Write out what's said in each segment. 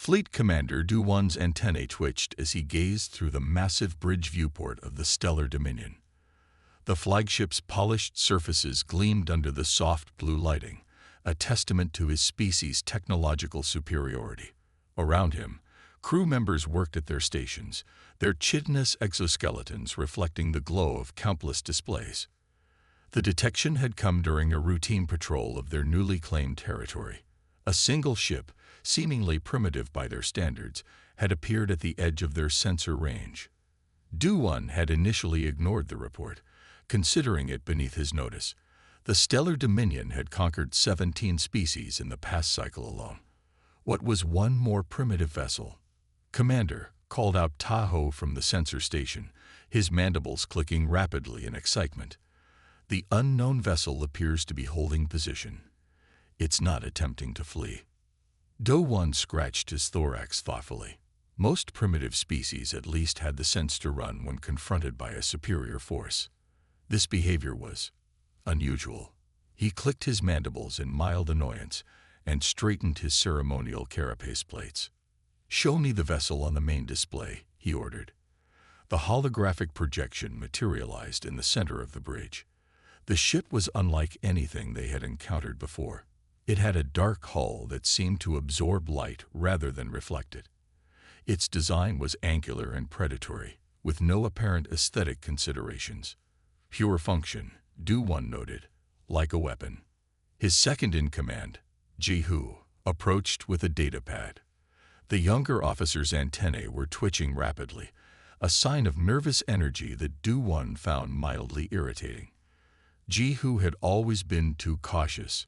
Fleet Commander Du-1's antennae twitched as he gazed through the massive bridge viewport of the Stellar Dominion. The flagship's polished surfaces gleamed under the soft blue lighting, a testament to his species' technological superiority. Around him, crew members worked at their stations, their chitinous exoskeletons reflecting the glow of countless displays. The detection had come during a routine patrol of their newly claimed territory. A single ship, seemingly primitive by their standards, had appeared at the edge of their sensor range. Du-1 had initially ignored the report, considering it beneath his notice. The Stellar Dominion had conquered 17 species in the past cycle alone. What was one more primitive vessel? "Commander," called out Tahoe from the sensor station, his mandibles clicking rapidly in excitement. "The unknown vessel appears to be holding position. It's not attempting to flee." Du-1 scratched his thorax thoughtfully. Most primitive species at least had the sense to run when confronted by a superior force. This behavior was unusual. He clicked his mandibles in mild annoyance and straightened his ceremonial carapace plates. "Show me the vessel on the main display," he ordered. The holographic projection materialized in the center of the bridge. The ship was unlike anything they had encountered before. It had a dark hull that seemed to absorb light rather than reflect it. Its design was angular and predatory, with no apparent aesthetic considerations. "Pure function," Du-1 noted, "like a weapon." His second-in-command, Ji-Hoo, approached with a data pad. The younger officer's antennae were twitching rapidly, a sign of nervous energy that Du-1 found mildly irritating. Ji-Hoo had always been too cautious,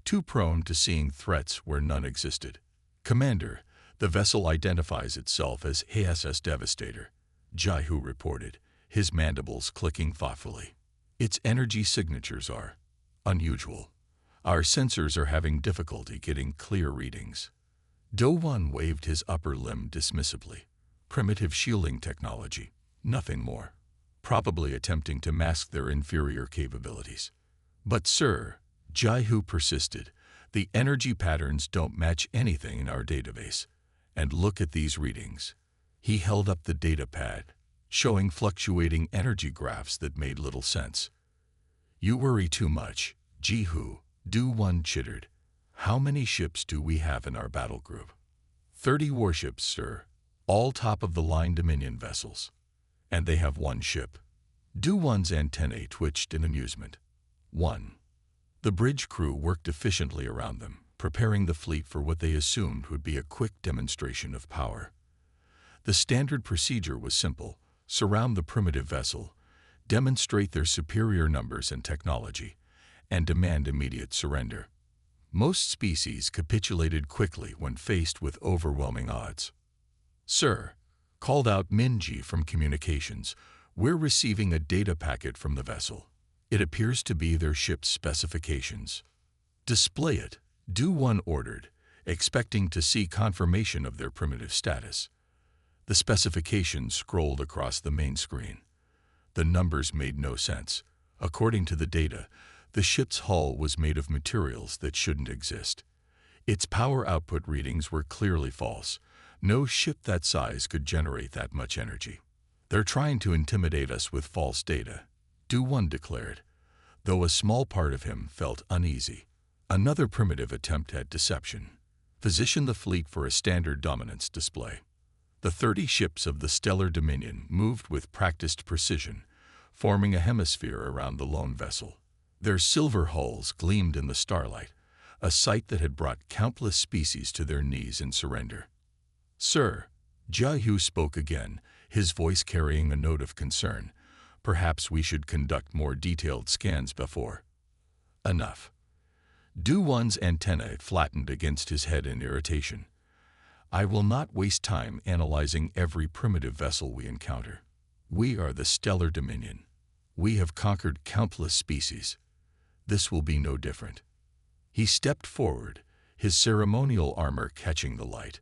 too prone to seeing threats where none existed. "Commander, the vessel identifies itself as HSS Devastator," Ji-Hoo reported, his mandibles clicking thoughtfully. "Its energy signatures are unusual. Our sensors are having difficulty getting clear readings." Du-1 waved his upper limb dismissively. "Primitive shielding technology, nothing more. Probably attempting to mask their inferior capabilities." "But sir," Ji-Hoo persisted, "the energy patterns don't match anything in our database. And look at these readings." He held up the data pad, showing fluctuating energy graphs that made little sense. "You worry too much, Ji-Hoo," Du-1 chittered. "How many ships do we have in our battle group?" 30 warships, sir, all top-of-the-line Dominion vessels. And they have one ship." Du-1's antennae twitched in amusement. "One." The bridge crew worked efficiently around them, preparing the fleet for what they assumed would be a quick demonstration of power. The standard procedure was simple: surround the primitive vessel, demonstrate their superior numbers and technology, and demand immediate surrender. Most species capitulated quickly when faced with overwhelming odds. "Sir," called out Minji from communications, "we're receiving a data packet from the vessel. It appears to be their ship's specifications." "Display it," Du-1 ordered, expecting to see confirmation of their primitive status. The specifications scrolled across the main screen. The numbers made no sense. According to the data, the ship's hull was made of materials that shouldn't exist. Its power output readings were clearly false. No ship that size could generate that much energy. "They're trying to intimidate us with false data," Du-1 declared, though a small part of him felt uneasy. Another primitive attempt at deception. "Position the fleet for a standard dominance display." The 30 ships of the Stellar Dominion moved with practiced precision, forming a hemisphere around the lone vessel. Their silver hulls gleamed in the starlight, a sight that had brought countless species to their knees in surrender. "Sir," Ji-Hoo spoke again, his voice carrying a note of concern, "perhaps we should conduct more detailed scans before." "Enough." Du-1's antennae flattened against his head in irritation. "I will not waste time analyzing every primitive vessel we encounter. We are the Stellar Dominion. We have conquered countless species. This will be no different." He stepped forward, his ceremonial armor catching the light.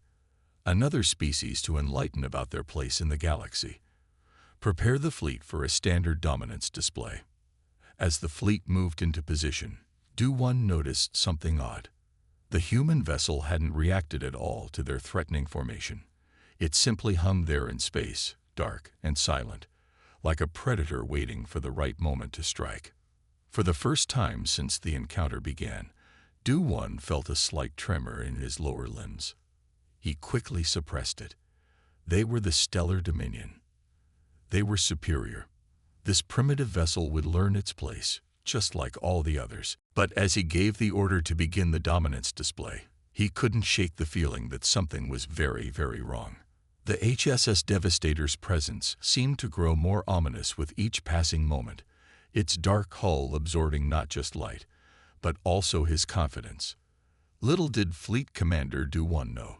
"Another species to enlighten about their place in the galaxy. Prepare the fleet for a standard dominance display." As the fleet moved into position, Du-1 noticed something odd. The human vessel hadn't reacted at all to their threatening formation. It simply hung there in space, dark and silent, like a predator waiting for the right moment to strike. For the first time since the encounter began, Do-One felt a slight tremor in his lower limbs. He quickly suppressed it. They were the Stellar Dominion. They were superior. This primitive vessel would learn its place, just like all the others. But as he gave the order to begin the dominance display, he couldn't shake the feeling that something was very, very wrong. The HSS Devastator's presence seemed to grow more ominous with each passing moment, its dark hull absorbing not just light, but also his confidence. Little did Fleet Commander Do-One know,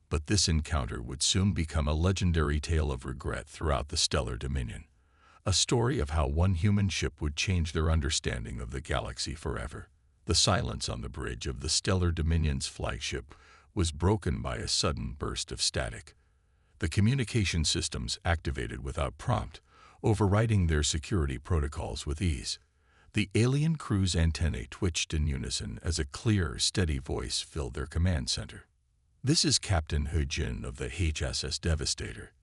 but this encounter would soon become a legendary tale of regret throughout the Stellar Dominion. A story of how one human ship would change their understanding of the galaxy forever. The silence on the bridge of the Stellar Dominion's flagship was broken by a sudden burst of static. The communication systems activated without prompt, overriding their security protocols with ease. The alien crew's antennae twitched in unison as a clear, steady voice filled their command center. "This is Captain He-Jin of the HSS Devastator,"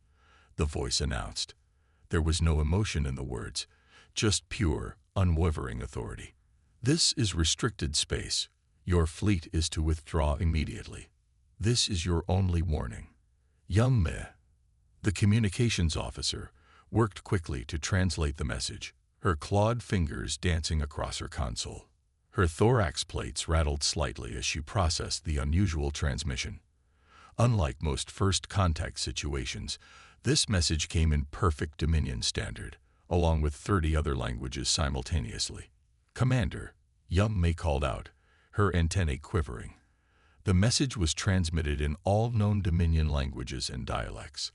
the voice announced. There was no emotion in the words, just pure, unwavering authority. "This is restricted space. Your fleet is to withdraw immediately. This is your only warning." Young Me, the communications officer, worked quickly to translate the message, her clawed fingers dancing across her console. Her thorax plates rattled slightly as she processed the unusual transmission. Unlike most first contact situations, this message came in perfect Dominion standard, along with 30 other languages simultaneously. "Commander," Young Me called out, her antennae quivering. The message was transmitted in all known Dominion languages and dialects.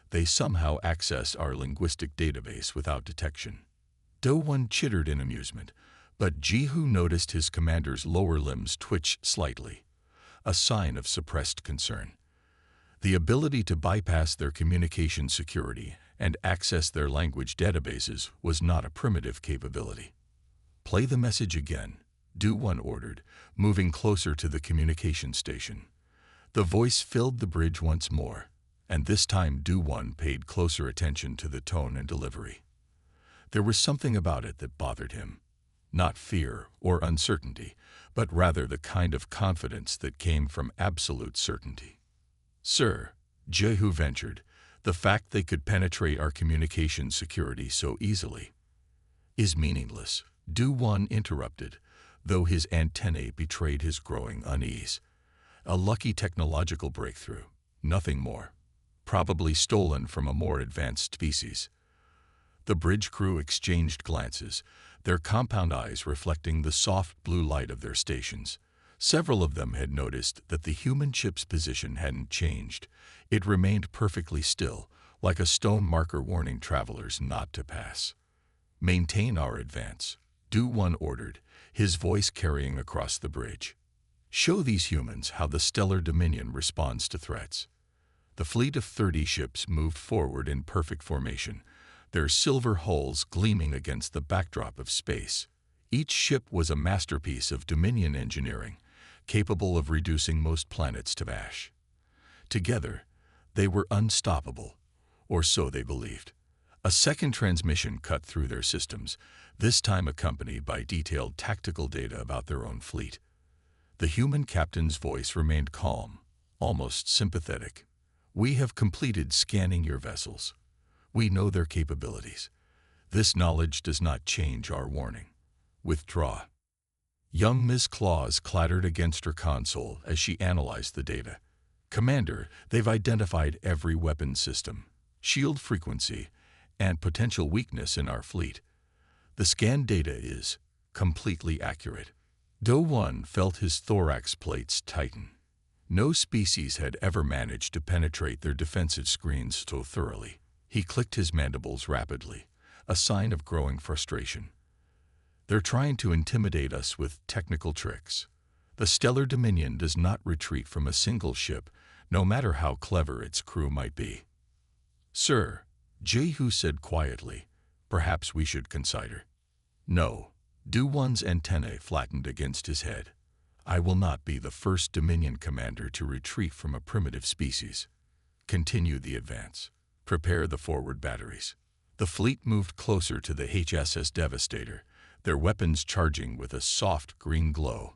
They somehow access our linguistic database without detection. Do-One chittered in amusement, but Jihu noticed his commander's lower limbs twitch slightly, a sign of suppressed concern. The ability to bypass their communication security and access their language databases was not a primitive capability. "Play the message again," Do-One ordered, moving closer to the communication station. The voice filled the bridge once more, and this time Do-One paid closer attention to the tone and delivery. There was something about it that bothered him. Not fear or uncertainty, but rather the kind of confidence that came from absolute certainty. "Sir," Jehu ventured, "the fact they could penetrate our communication security so easily is meaningless," Do-One interrupted, though his antennae betrayed his growing unease. "A lucky technological breakthrough, nothing more. Probably stolen from a more advanced species." The bridge crew exchanged glances, their compound eyes reflecting the soft blue light of their stations. Several of them had noticed that the human ship's position hadn't changed. It remained perfectly still, like a stone marker warning travelers not to pass. "Maintain our advance," Do-One ordered, his voice carrying across the bridge. "Show these humans how the Stellar Dominion responds to threats." The fleet of 30 ships moved forward in perfect formation, their silver hulls gleaming against the backdrop of space. Each ship was a masterpiece of Dominion engineering, capable of reducing most planets to ash. Together, they were unstoppable, or so they believed. A second transmission cut through their systems, this time accompanied by detailed tactical data about their own fleet. The human captain's voice remained calm, almost sympathetic. "We have completed scanning your vessels. We know their capabilities. This knowledge does not change our warning. Withdraw." Young Ms. Claus clattered against her console as she analyzed the data. "Commander, they've identified every weapon system, shield frequency, and potential weakness in our fleet. The scan data is completely accurate." Do-One felt his thorax plates tighten. No species had ever managed to penetrate their defensive screens so thoroughly. He clicked his mandibles rapidly, a sign of growing frustration. "They're trying to intimidate us with technical tricks. The Stellar Dominion does not retreat from a single ship, no matter how clever its crew might be." "Sir," Jehu said quietly, "perhaps we should consider." "No." Do-One's antennae flattened against his head. I will not be the first Dominion commander to retreat from a primitive species. Continue the advance. Prepare the forward batteries. The fleet moved closer to the HSS Devastator, their weapons charging with a soft green glow.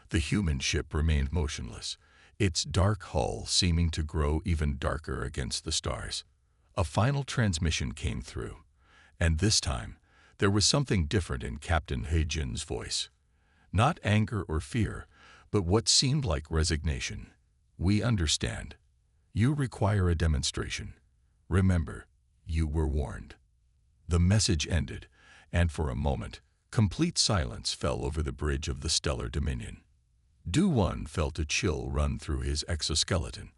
The human ship remained motionless, its dark hull seeming to grow even darker against the stars. A final transmission came through, and this time, there was something different in Captain Heijin's voice. Not anger or fear, but what seemed like resignation. We understand. You require a demonstration. Remember, you were warned. The message ended, and for a moment, complete silence fell over the bridge of the Stellar Dominion. Du-1 felt a chill run through his exoskeleton,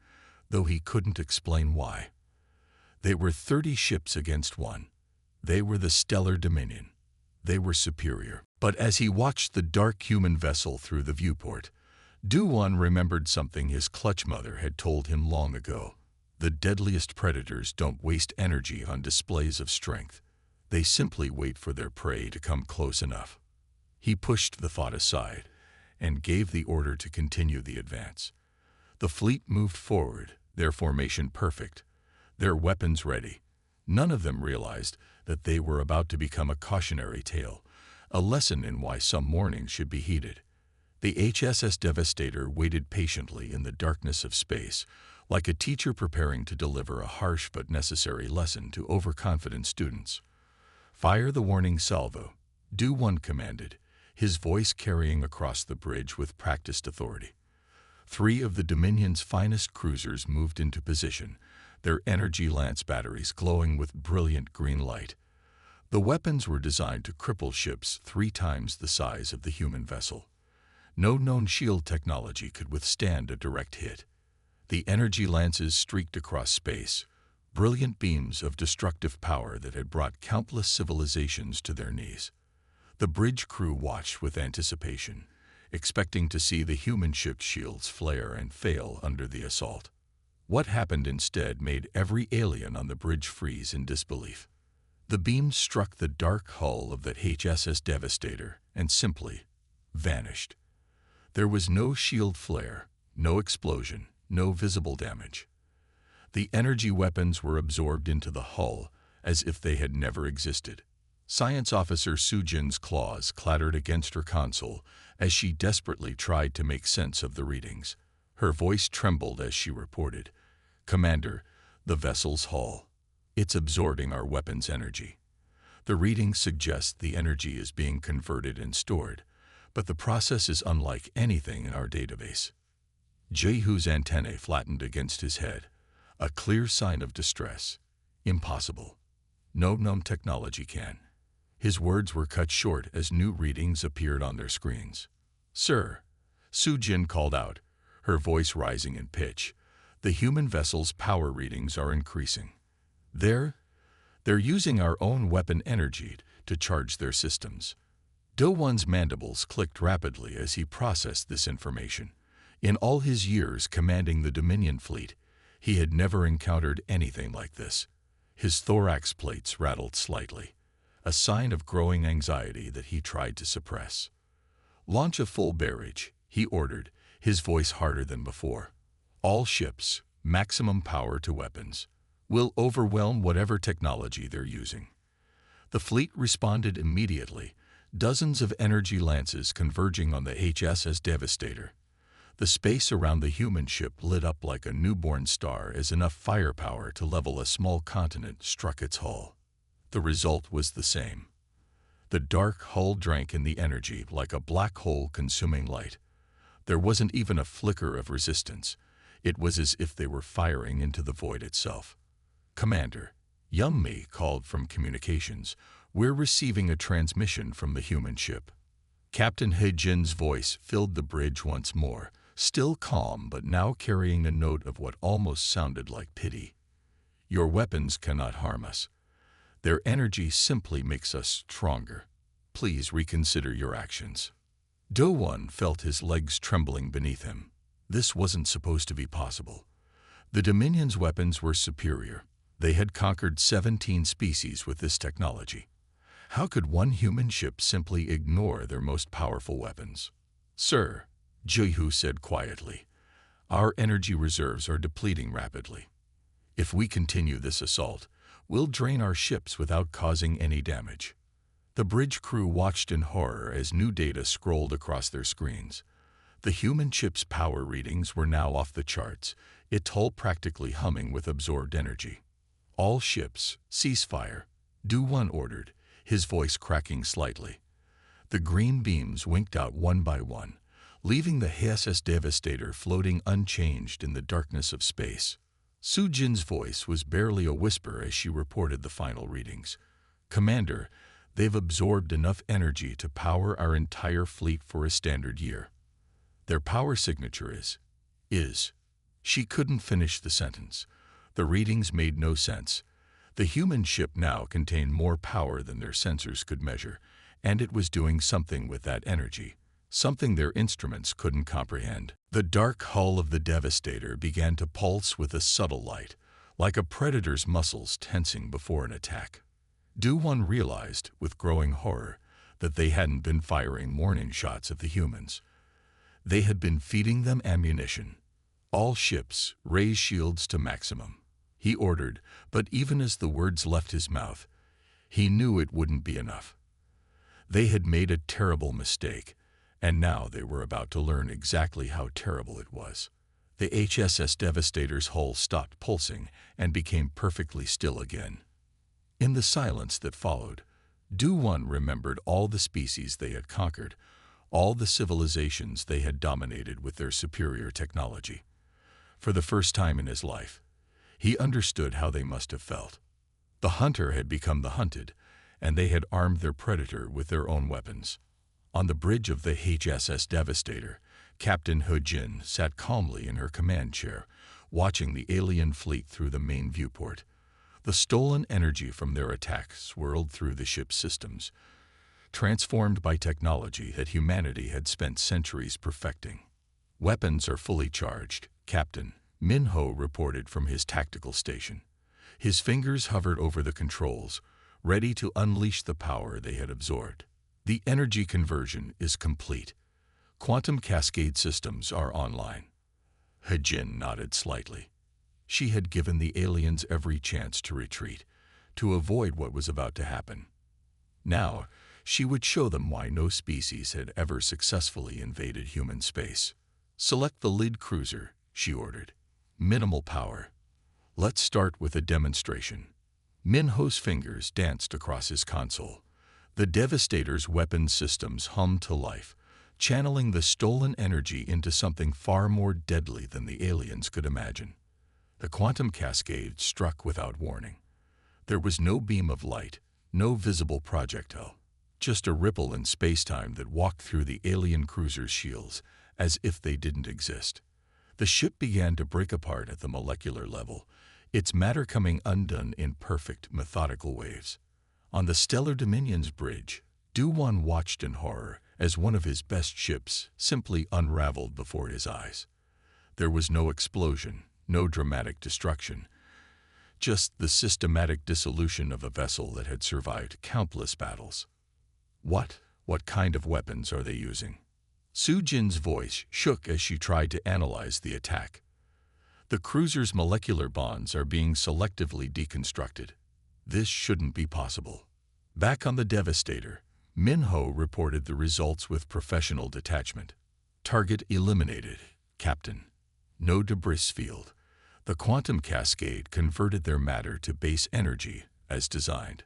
though he couldn't explain why. They were 30 ships against one. They were the Stellar Dominion. They were superior. But as he watched the dark human vessel through the viewport, Du-1 remembered something his clutch mother had told him long ago. The deadliest predators don't waste energy on displays of strength. They simply wait for their prey to come close enough. He pushed the thought aside and gave the order to continue the advance. The fleet moved forward, their formation perfect, their weapons ready. None of them realized that they were about to become a cautionary tale, a lesson in why some mornings should be heeded. The HSS Devastator waited patiently in the darkness of space, like a teacher preparing to deliver a harsh but necessary lesson to overconfident students. Fire the warning salvo, Du-1 commanded, his voice carrying across the bridge with practiced authority. 3 of the Dominion's finest cruisers moved into position, their energy lance batteries glowing with brilliant green light. The weapons were designed to cripple ships 3 times the size of the human vessel. No known shield technology could withstand a direct hit. The energy lances streaked across space, brilliant beams of destructive power that had brought countless civilizations to their knees. The bridge crew watched with anticipation, expecting to see the human ship's shields flare and fail under the assault. What happened instead made every alien on the bridge freeze in disbelief. The beams struck the dark hull of the HSS Devastator and simply vanished. There was no shield flare, no explosion, no visible damage. The energy weapons were absorbed into the hull as if they had never existed. Science Officer Sujin's claws clattered against her console as she desperately tried to make sense of the readings. Her voice trembled as she reported, "Commander, the vessel's hull. It's absorbing our weapons' energy. The readings suggest the energy is being converted and stored, but the process is unlike anything in our database." Jehu's antennae flattened against his head, a clear sign of distress. Impossible. No known technology can. His words were cut short as new readings appeared on their screens. "Sir," Sujin called out, her voice rising in pitch, "the human vessel's power readings are increasing. They're using our own weapon energy to charge their systems." Du-1's mandibles clicked rapidly as he processed this information. In all his years commanding the Dominion fleet, he had never encountered anything like this. His thorax plates rattled slightly, a sign of growing anxiety that he tried to suppress. "Launch a full barrage," he ordered, his voice harder than before. "All ships, maximum power to weapons. We'll overwhelm whatever technology they're using." The fleet responded immediately, dozens of energy lances converging on the HSS Devastator. The space around the human ship lit up like a newborn star as enough firepower to level a small continent struck its hull. The result was the same. The dark hull drank in the energy like a black hole consuming light. There wasn't even a flicker of resistance. It was as if they were firing into the void itself. "Commander," Yummi called from communications, "we're receiving a transmission from the human ship." Captain Heijin's voice filled the bridge once more, still calm but now carrying a note of what almost sounded like pity. "Your weapons cannot harm us. Their energy simply makes us stronger. Please reconsider your actions." Du-1 felt his legs trembling beneath him. This wasn't supposed to be possible. The Dominion's weapons were superior. They had conquered 17 species with this technology. How could one human ship simply ignore their most powerful weapons? "Sir," Jehu said quietly. Our energy reserves are depleting rapidly. If we continue this assault, we'll drain our ships without causing any damage. The bridge crew watched in horror as new data scrolled across their screens. The human ship's power readings were now off the charts, its hull practically humming with absorbed energy. All ships, cease fire. Do one ordered, his voice cracking slightly. The green beams winked out one by one, leaving the HSS Devastator floating unchanged in the darkness of space. Sujin's voice was barely a whisper as she reported the final readings. Commander, they've absorbed enough energy to power our entire fleet for a standard year. Their power signature is. She couldn't finish the sentence. The readings made no sense. The human ship now contained more power than their sensors could measure, and it was doing something with that energy, something their instruments couldn't comprehend. The dark hull of the Devastator began to pulse with a subtle light, like a predator's muscles tensing before an attack. Do-One realized, with growing horror, that they hadn't been firing warning shots at the humans. They had been feeding them ammunition. All ships, raise shields to maximum, he ordered, but even as the words left his mouth, he knew it wouldn't be enough. They had made a terrible mistake, and now they were about to learn exactly how terrible it was. The HSS Devastator's hull stopped pulsing and became perfectly still again. In the silence that followed, Do-One remembered all the species they had conquered, all the civilizations they had dominated with their superior technology. For the first time in his life, he understood how they must have felt. The hunter had become the hunted, and they had armed their predator with their own weapons. On the bridge of the HSS Devastator, Captain He-Jin sat calmly in her command chair, watching the alien fleet through the main viewport. The stolen energy from their attacks swirled through the ship's systems, transformed by technology that humanity had spent centuries perfecting. Weapons are fully charged, Captain, Minho reported from his tactical station. His fingers hovered over the controls, ready to unleash the power they had absorbed. The energy conversion is complete. Quantum cascade systems are online. He-Jin nodded slightly. She had given the aliens every chance to retreat, to avoid what was about to happen. Now, she would show them why no species had ever successfully invaded human space. Select the lead cruiser, she ordered. Minimal power. Let's start with a demonstration. Minho's fingers danced across his console. The Devastator's weapon systems hummed to life, channeling the stolen energy into something far more deadly than the aliens could imagine. The quantum cascade struck without warning. There was no beam of light, no visible projectile, just a ripple in space-time that walked through the alien cruiser's shields as if they didn't exist. The ship began to break apart at the molecular level, its matter coming undone in perfect, methodical waves. On the Stellar Dominion's bridge, Do-One watched in horror as one of his best ships simply unraveled before his eyes. There was no explosion, no dramatic destruction, just the systematic dissolution of a vessel that had survived countless battles. What kind of weapons are they using? Sujin's voice shook as she tried to analyze the attack. The cruiser's molecular bonds are being selectively deconstructed. This shouldn't be possible. Back on the Devastator, Minho reported the results with professional detachment. Target eliminated, Captain. No debris field. The quantum cascade converted their matter to base energy as designed.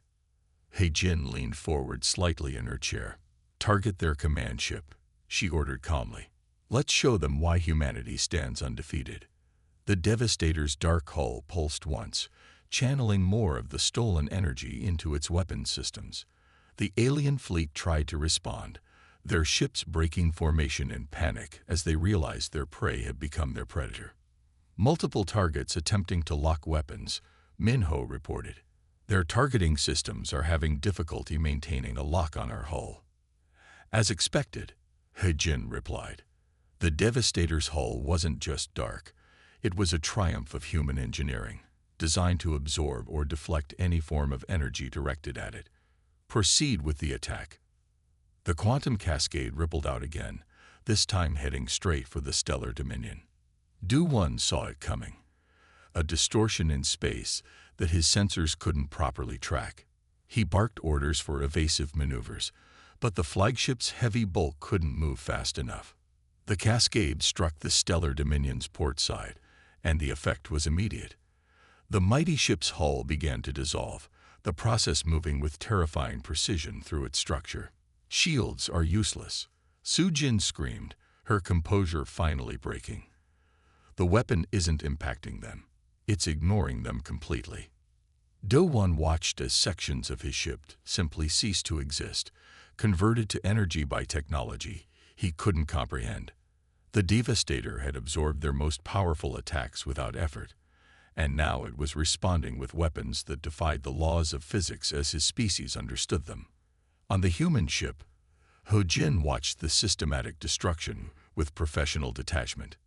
He-Jin leaned forward slightly in her chair. Target their command ship, she ordered calmly. Let's show them why humanity stands undefeated. The Devastator's dark hull pulsed once, channeling more of the stolen energy into its weapon systems. The alien fleet tried to respond, their ships breaking formation in panic as they realized their prey had become their predator. Multiple targets attempting to lock weapons, Minho reported. Their targeting systems are having difficulty maintaining a lock on our hull. As expected, He-Jin replied. The Devastator's hull wasn't just dark. It was a triumph of human engineering, designed to absorb or deflect any form of energy directed at it. Proceed with the attack. The quantum cascade rippled out again, this time heading straight for the stellar dominion. Do-1 saw it coming, a distortion in space that his sensors couldn't properly track. He barked orders for evasive maneuvers, but the flagship's heavy bulk couldn't move fast enough. The cascade struck the stellar dominion's port side, and the effect was immediate. The mighty ship's hull began to dissolve, the process moving with terrifying precision through its structure. "Shields are useless," Su-Jin screamed, her composure finally breaking. "The weapon isn't impacting them. It's ignoring them completely." Do-1 watched as sections of his ship simply ceased to exist, converted to energy by technology he couldn't comprehend. The Devastator had absorbed their most powerful attacks without effort, and now it was responding with weapons that defied the laws of physics as his species understood them. On the human ship, Ho-Jin watched the systematic destruction with professional detachment.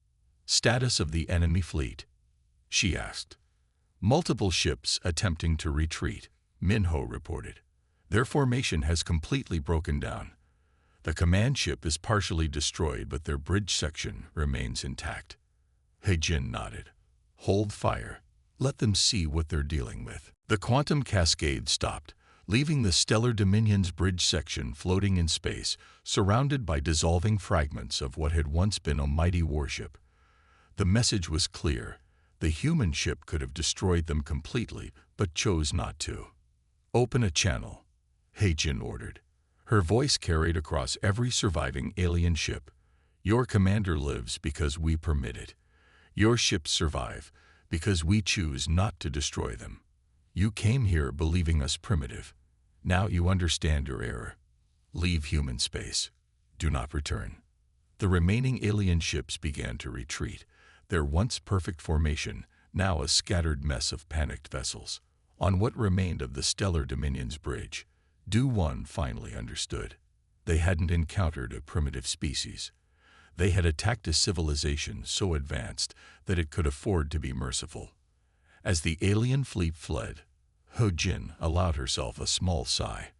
"Status of the enemy fleet?" she asked. "Multiple ships attempting to retreat," Minho reported. "Their formation has completely broken down. The command ship is partially destroyed, but their bridge section remains intact." He-Jin nodded. "Hold fire. Let them see what they're dealing with." The quantum cascade stopped, leaving the stellar dominion's bridge section floating in space, surrounded by dissolving fragments of what had once been a mighty warship. The message was clear. The human ship could have destroyed them completely, but chose not to. "Open a channel," He-Jin ordered. Her voice carried across every surviving alien ship. "Your commander lives because we permit it. Your ships survive because we choose not to destroy them. You came here believing us primitive. Now you understand your error. Leave human space. Do not return." The remaining alien ships began to retreat, their once perfect formation now a scattered mess of panicked vessels. On what remained of the stellar dominion's bridge, Do-1 finally understood. They hadn't encountered a primitive species. They had attacked a civilization so advanced that it could afford to be merciful. As the alien fleet fled, Ho-Jin allowed herself a small sigh.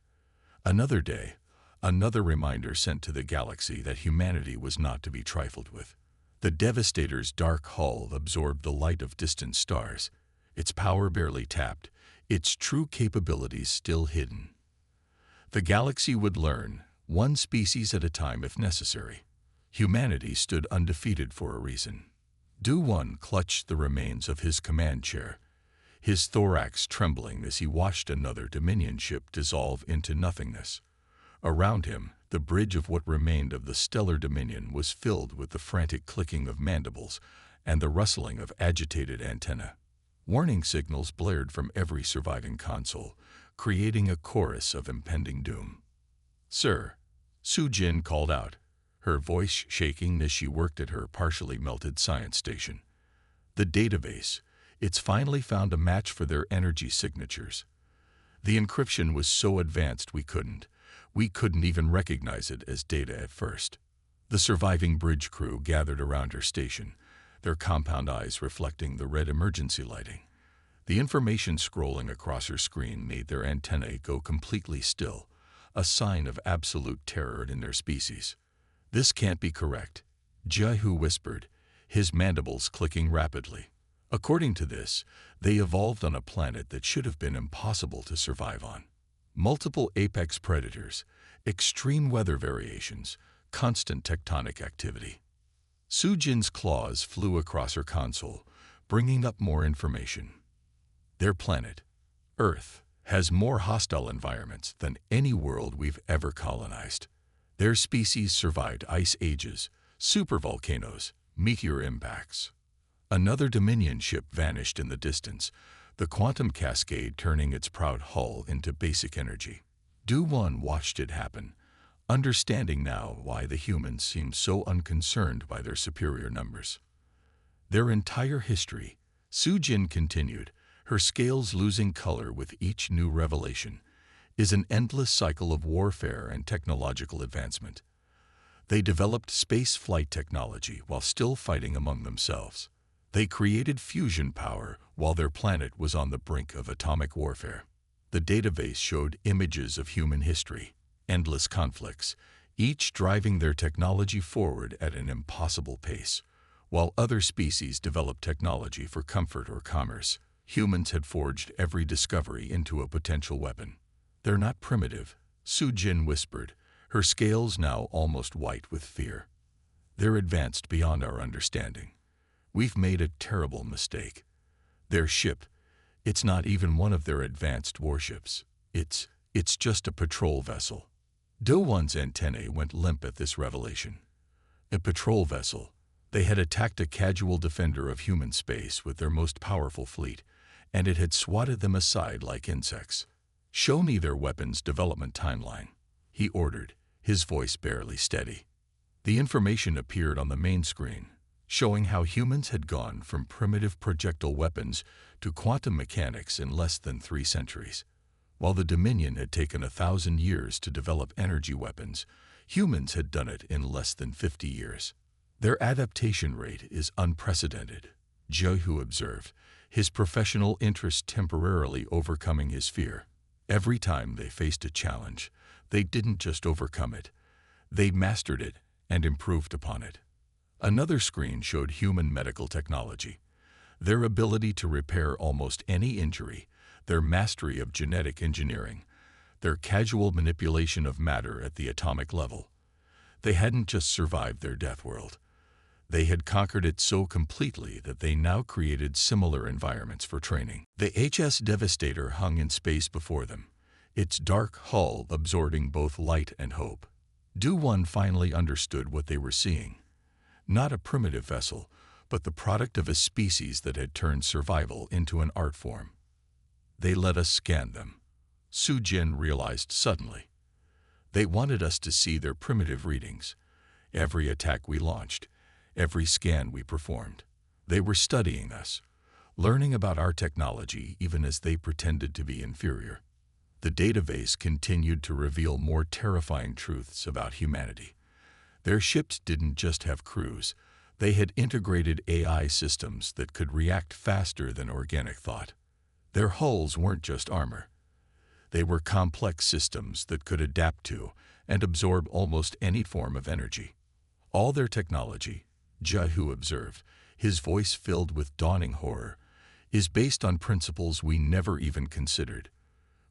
Another day, another reminder sent to the galaxy that humanity was not to be trifled with. The Devastator's dark hull absorbed the light of distant stars, its power barely tapped, its true capabilities still hidden. The galaxy would learn, one species at a time if necessary. Humanity stood undefeated for a reason. Do-1 clutched the remains of his command chair, his thorax trembling as he watched another Dominion ship dissolve into nothingness. Around him, the bridge of what remained of the stellar Dominion was filled with the frantic clicking of mandibles and the rustling of agitated antennae. Warning signals blared from every surviving console, creating a chorus of impending doom. "Sir," Su-Jin called out, her voice shaking as she worked at her partially melted science station. "The database, it's finally found a match for their energy signatures. The encryption was so advanced we couldn't even recognize it as data at first." The surviving bridge crew gathered around her station, their compound eyes reflecting the red emergency lighting. The information scrolling across her screen made their antennae go completely still, a sign of absolute terror in their species. "This can't be correct," Jai-Hu whispered, his mandibles clicking rapidly. "According to this, they evolved on a planet that should have been impossible to survive on. Multiple apex predators, extreme weather variations, constant tectonic activity." Su-Jin's claws flew across her console, bringing up more information. "Their planet, Earth, has more hostile environments than any world we've ever colonized. Their species survived ice ages, supervolcanoes, meteor impacts." Another Dominion ship vanished in the distance, the quantum cascade turning its proud hull into basic energy. Do-1 watched it happen, understanding now why the humans seemed so unconcerned by their superior numbers. "Their entire history," Su-Jin continued, her scales losing color with each new revelation, "is an endless cycle of warfare and technological advancement. They developed space flight technology while still fighting among themselves. They created fusion power while their planet was on the brink of atomic warfare. The database showed images of human history, endless conflicts, each driving their technology forward at an impossible pace. While other species developed technology for comfort or commerce, humans had forged every discovery into a potential weapon. "They're not primitive," Su Jin whispered, her scales now almost white with fear. "They're advanced beyond our understanding. We've made a terrible mistake. Their ship, it's not even one of their advanced warships. It's just a patrol vessel." Do-Won's antennae went limp at this revelation. A patrol vessel. They had attacked a casual defender of human space with their most powerful fleet, and it had swatted them aside like insects. "Show me their weapons development timeline," he ordered, his voice barely steady. The information appeared on the main screen, showing how humans had gone from primitive projectile weapons to quantum mechanics in less than 3 centuries. While the Dominion had taken 1,000 years to develop energy weapons, humans had done it in less than 50 years. "Their adaptation rate is unprecedented," Jehu observed, his professional interest temporarily overcoming his fear. Every time they faced a challenge, they didn't just overcome it. They mastered it and improved upon it. Another screen showed human medical technology. Their ability to repair almost any injury, their mastery of genetic engineering, their casual manipulation of matter at the atomic level. They hadn't just survived their death world. They had conquered it so completely that they now created similar environments for training. The HS Devastator hung in space before them, its dark hull absorbing both light and hope. Do-Won finally understood what they were seeing. Not a primitive vessel, but the product of a species that had turned survival into an art form. "They let us scan them," Su Jin realized suddenly. "They wanted us to see their primitive readings. Every attack we launched, every scan we performed. They were studying us, learning about our technology even as they pretended to be inferior." The database continued to reveal more terrifying truths about humanity. Their ships didn't just have crews. They had integrated AI systems that could react faster than organic thought. Their hulls weren't just armor. They were complex systems that could adapt to and absorb almost any form of energy. "All their technology," Jehu observed, his voice filled with dawning horror, "is based on principles we never even considered.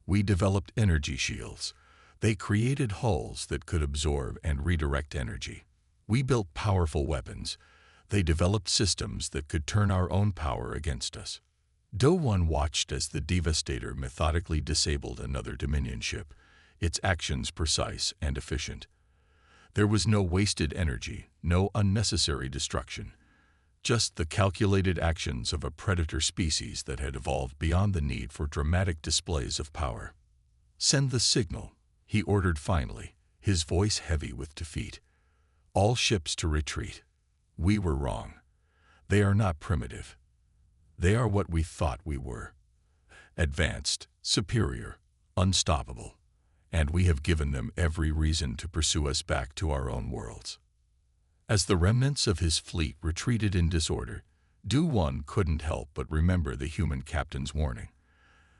We developed energy shields. They created hulls that could absorb and redirect energy. We built powerful weapons. They developed systems that could turn our own power against us." Do-Won watched as the Devastator methodically disabled another Dominion ship, its actions precise and efficient. There was no wasted energy, no unnecessary destruction, just the calculated actions of a predator species that had evolved beyond the need for dramatic displays of power. "Send the signal," he ordered finally, his voice heavy with defeat. "All ships to retreat. We were wrong. They are not primitive. They are what we thought we were. Advanced, superior, unstoppable. And we have given them every reason to pursue us back to our own worlds." As the remnants of his fleet retreated in disorder, Do-Won couldn't help but remember the human captain's warning.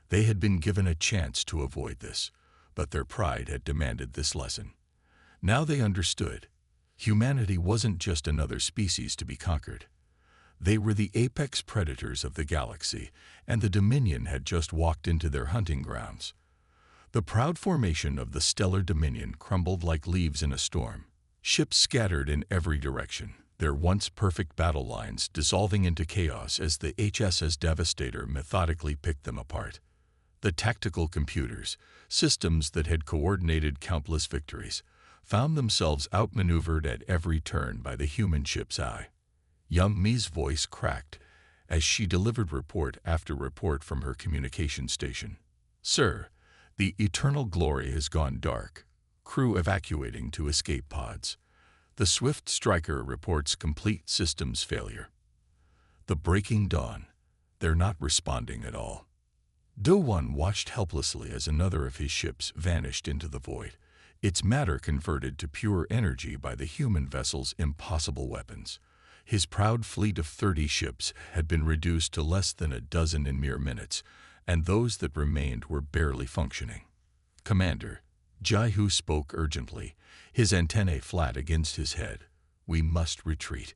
They had been given a chance to avoid this, but their pride had demanded this lesson. Now they understood. Humanity wasn't just another species to be conquered. They were the apex predators of the galaxy, and the Dominion had just walked into their hunting grounds. The proud formation of the stellar Dominion crumbled like leaves in a storm. Ships scattered in every direction, their once perfect battle lines dissolving into chaos as the HSS Devastator methodically picked them apart. The tactical computers, systems that had coordinated countless victories, found themselves outmaneuvered at every turn by the human ship's eye. Young Mi's voice cracked as she delivered report after report from her communication station. "Sir, the Eternal Glory has gone dark. Crew evacuating to escape pods. The Swift Striker reports complete systems failure. The Breaking Dawn. They're not responding at all." Do-Won watched helplessly as another of his ships vanished into the void, its matter converted to pure energy by the human vessel's impossible weapons. His proud fleet of 30 ships had been reduced to less than a dozen in mere minutes, and those that remained were barely functioning. "Commander," Jaihu spoke urgently, his antennae flat against his head. We must retreat.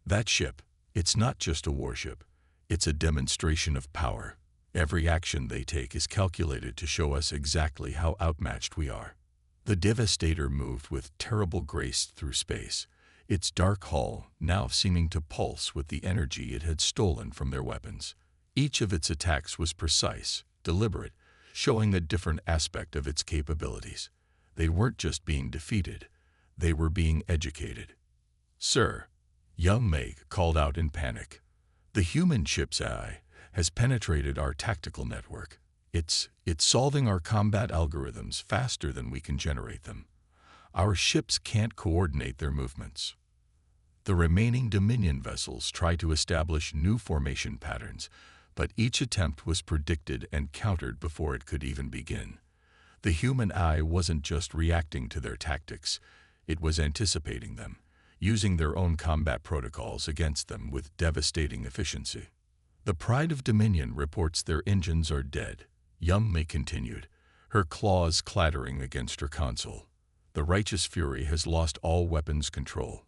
That ship, it's not just a warship. It's a demonstration of power. Every action they take is calculated to show us exactly how outmatched we are. The Devastator moved with terrible grace through space, its dark hull now seeming to pulse with the energy it had stolen from their weapons. Each of its attacks was precise, deliberate, showing a different aspect of its capabilities. They weren't just being defeated, they were being educated. "Sir," young Meg called out in panic, "the human ship's AI has penetrated our tactical network. It's solving our combat algorithms faster than we can generate them. Our ships can't coordinate their movements." The remaining Dominion vessels try to establish new formation patterns, but each attempt was predicted and countered before it could even begin. The human eye wasn't just reacting to their tactics, it was anticipating them, using their own combat protocols against them with devastating efficiency. "The Pride of Dominion reports their engines are dead," Yumei continued, her claws clattering against her console. "The Righteous Fury has lost all weapons control.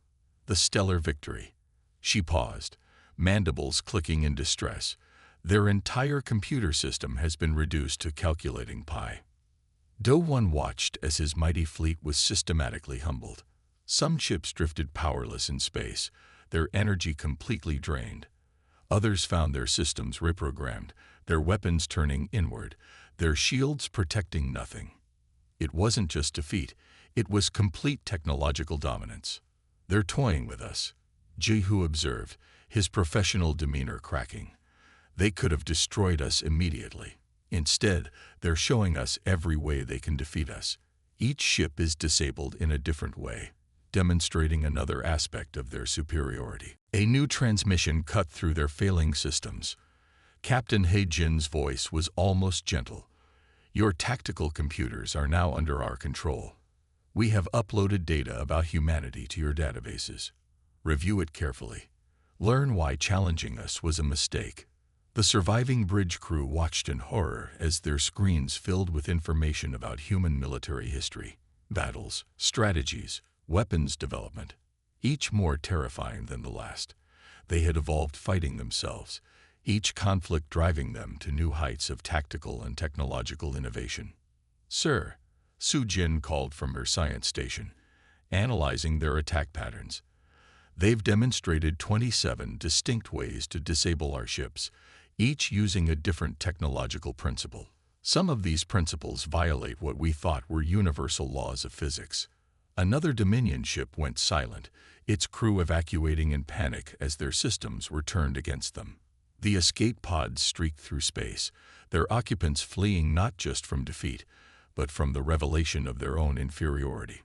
The Stellar Victory." She paused, mandibles clicking in distress. "Their entire computer system has been reduced to calculating pi." Do-1 watched as his mighty fleet was systematically humbled. Some ships drifted powerless in space, their energy completely drained. Others found their systems reprogrammed, their weapons turning inward, their shields protecting nothing. It wasn't just defeat, it was complete technological dominance. "They're toying with us," Jihu observed, his professional demeanor cracking. "They could have destroyed us immediately. Instead, they're showing us every way they can defeat us. Each ship is disabled in a different way, demonstrating another aspect of their superiority." A new transmission cut through their failing systems. Captain Heijin's voice was almost gentle. "Your tactical computers are now under our control. We have uploaded data about humanity to your databases. Review it carefully. Learn why challenging us was a mistake." The surviving bridge crew watched in horror as their screens filled with information about human military history, battles, strategies, weapons development, each more terrifying than the last. They had evolved fighting themselves, each conflict driving them to new heights of tactical and technological innovation. "Sir," Su Jin called from her science station, analyzing their attack patterns. "They've demonstrated 27 distinct ways to disable our ships, each using a different technological principle. Some of these principles violate what we thought were universal laws of physics." Another Dominion ship went silent, its crew evacuating in panic as their systems were turned against them. The escape pods streaked through space, their occupants fleeing not just from defeat, but from the revelation of their own inferiority.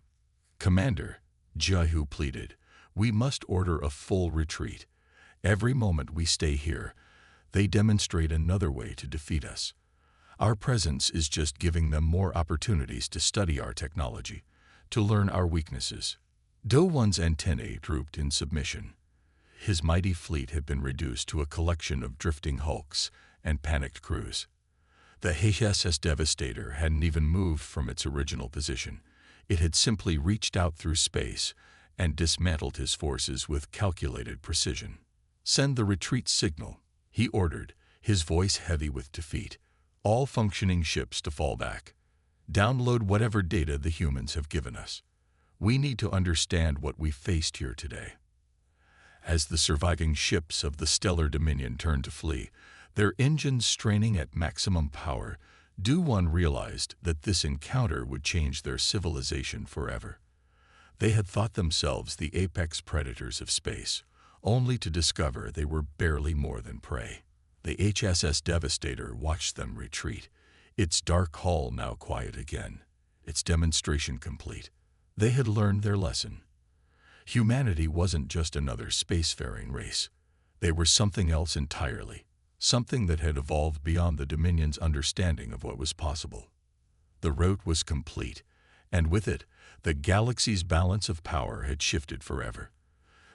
"Commander," Jihu pleaded, "we must order a full retreat. Every moment we stay here, they demonstrate another way to defeat us. Our presence is just giving them more opportunities to study our technology, to learn our weaknesses." Do-1's antennae drooped in submission. His mighty fleet had been reduced to a collection of drifting hulks and panicked crews. The HSS Devastator hadn't even moved from its original position. It had simply reached out through space and dismantled his forces with calculated precision. "Send the retreat signal," he ordered, his voice heavy with defeat. "All functioning ships to fall back. Download whatever data the humans have given us. We need to understand what we faced here today." As the surviving ships of the Stellar Dominion turned to flee, their engines straining at maximum power, Do-1 realized that this encounter would change their civilization forever. They had thought themselves the apex predators of space, only to discover they were barely more than prey. The HSS Devastator watched them retreat, its dark hull now quiet again, its demonstration complete. They had learned their lesson. Humanity wasn't just another spacefaring race. They were something else entirely, something that had evolved beyond the Dominion's understanding of what was possible. The rout was complete, and with it, the galaxy's balance of power had shifted forever.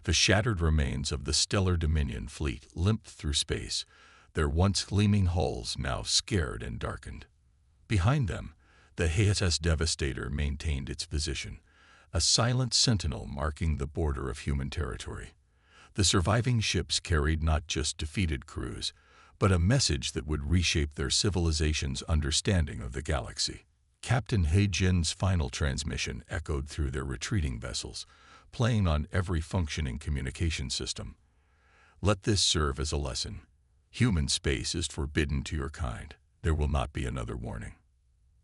The shattered remains of the Stellar Dominion fleet limped through space, their once gleaming hulls now scared and darkened. Behind them, The HSS Devastator maintained its position, a silent sentinel marking the border of human territory. The surviving ships carried not just defeated crews, but a message that would reshape their civilization's understanding of the galaxy. Captain He Jin's final transmission echoed through their retreating vessels, playing on every functioning communication system. Let this serve as a lesson. Human space is forbidden to your kind. There will not be another warning.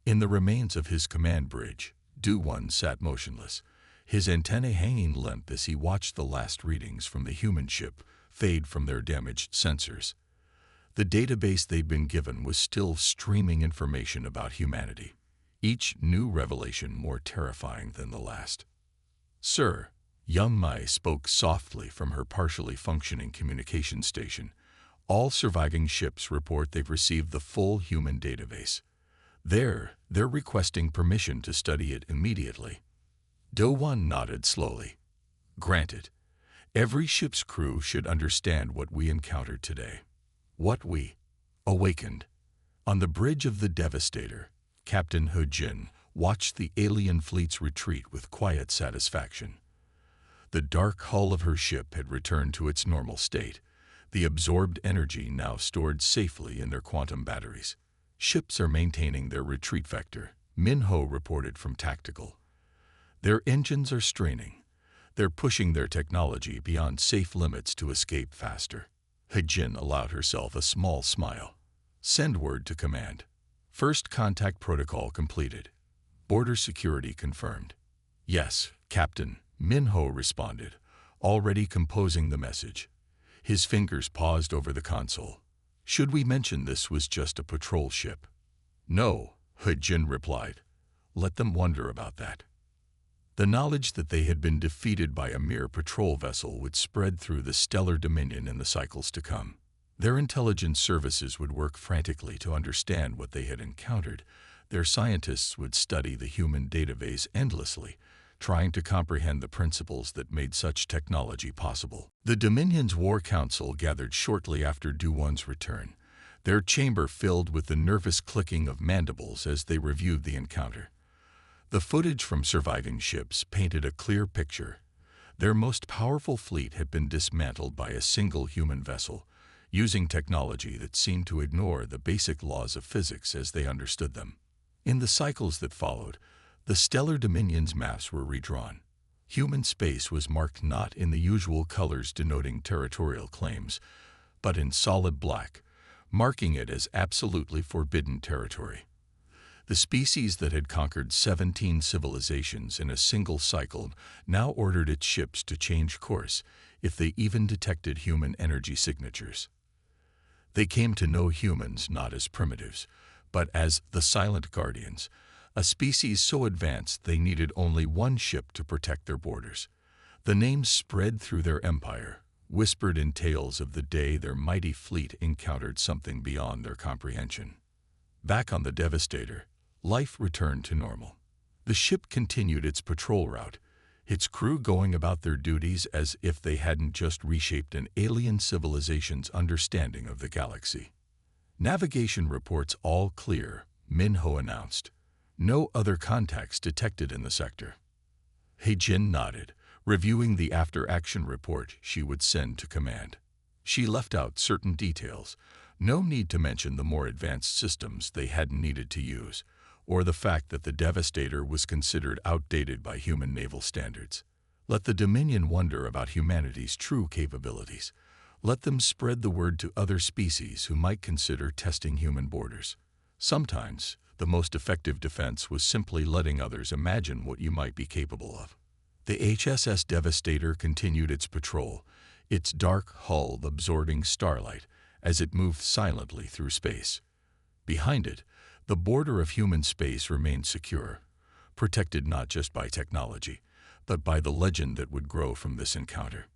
In the remains of his command bridge, Du-1 sat motionless, his antennae hanging limp as he watched the last readings from the human ship fade from their damaged sensors. The database they'd been given was still streaming information about humanity, each new revelation more terrifying than the last. "Sir," Young Mai spoke softly from her partially functioning communication station, "all surviving ships report they've received the full human database. They're requesting permission to study it immediately." Do-1 nodded slowly. "Granted. Every ship's crew should understand what we encountered today. What we awakened." On the bridge of the Devastator, Captain He Jin watched the alien fleet's retreat with quiet satisfaction. The dark hull of her ship had returned to its normal state, the absorbed energy now stored safely in their quantum batteries. "Ships are maintaining their retreat vector," Minho reported from Tactical. "Their engines are straining. They're pushing their technology beyond safe limits to escape faster." He Jin allowed herself a small smile. "Send word to command. First contact protocol completed. Border security confirmed." "Yes, Captain," Minho responded, already composing the message. His fingers paused over the console. "Should we mention this was just a patrol ship?" "No," He Jin replied. "Let them wonder about that." The knowledge that they had been defeated by a mere patrol vessel would spread through the stellar dominion in the cycles to come. Their intelligence services would work frantically to understand what they had encountered. Their scientists would study the human database endlessly, trying to comprehend the principles that made such technology possible. The Dominion's War Council gathered shortly after Du-1's return, their chamber filled with the nervous clicking of mandibles as they reviewed the encounter. The footage from surviving ships painted a clear picture. Their most powerful fleet had been dismantled by a single human vessel, using technology that seemed to ignore the basic laws of physics as they understood them. In the cycles that followed, the stellar dominion's maps were redrawn. Human space was marked not in the usual colors denoting territorial claims, but in solid black, marking it as absolutely forbidden territory. The species that had conquered 17 civilizations in a single cycle now ordered its ships to change course if they even detected human energy signatures. They came to know humans not as primitives, but as the Silent Guardians, a species so advanced they needed only one ship to protect their borders. The names spread through their empire, whispered in tales of the day their mighty fleet encountered something beyond their comprehension. Back on the Devastator, life returned to normal. The ship continued its patrol route, its crew going about their duties as if they hadn't just reshaped an alien civilization's understanding of the galaxy. "Navigation reports all clear," Minho announced. "No other contacts detected in the sector." He Jin nodded, reviewing the after-action report she would send to command. She left out certain details. No need to mention the more advanced systems they hadn't needed to use, or the fact that the Devastator was considered outdated by human naval standards. Let the Dominion wonder about humanity's true capabilities. Let them spread the word to other species who might consider testing human borders. Sometimes, the most effective defense was simply letting others imagine what you might be capable of. The HSS Devastator continued its patrol, its dark hull absorbing starlight as it moved silently through space. Behind it, the border of human space remained secure, protected not just by technology, but by the legend that would grow from this encounter.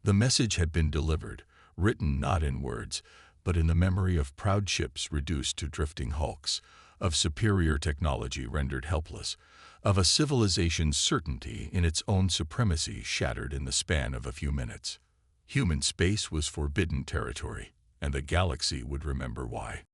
The message had been delivered, written not in words, but in the memory of proud ships reduced to drifting hulks, of superior technology rendered helpless, of a civilization's certainty in its own supremacy shattered in the span of a few minutes. Human space was forbidden territory, and the galaxy would remember why.